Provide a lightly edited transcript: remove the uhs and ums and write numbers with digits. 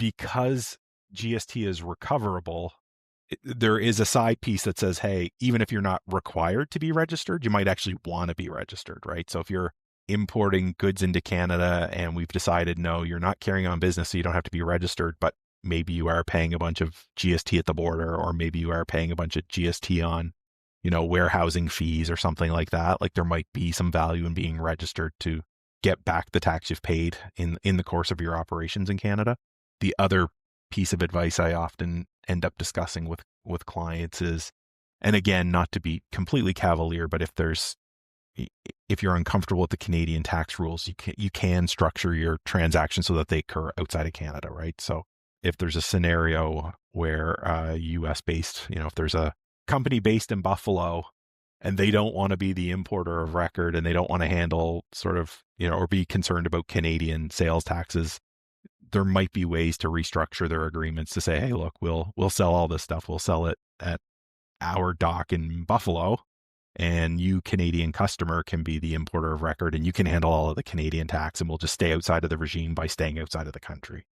because GST is recoverable, there is a side piece that says, hey, even if you're not required to be registered, you might actually want to be registered, right? So if you're importing goods into Canada and we've decided, no, you're not carrying on business, so you don't have to be registered, but maybe you are paying a bunch of GST at the border, or maybe you are paying a bunch of GST on, warehousing fees or something like that. Like there might be some value in being registered to get back the tax you've paid in the course of your operations in Canada. The other piece of advice I often end up discussing with clients is, and again, not to be completely cavalier, but if you're uncomfortable with the Canadian tax rules, you can structure your transactions so that they occur outside of Canada, right? So if there's a scenario where US based, if there's a company based in Buffalo and they don't want to be the importer of record and they don't want to handle sort of, or be concerned about Canadian sales taxes, there might be ways to restructure their agreements to say, hey, look, we'll sell all this stuff. We'll sell it at our dock in Buffalo, and you, Canadian customer, can be the importer of record and you can handle all of the Canadian tax, and we'll just stay outside of the regime by staying outside of the country.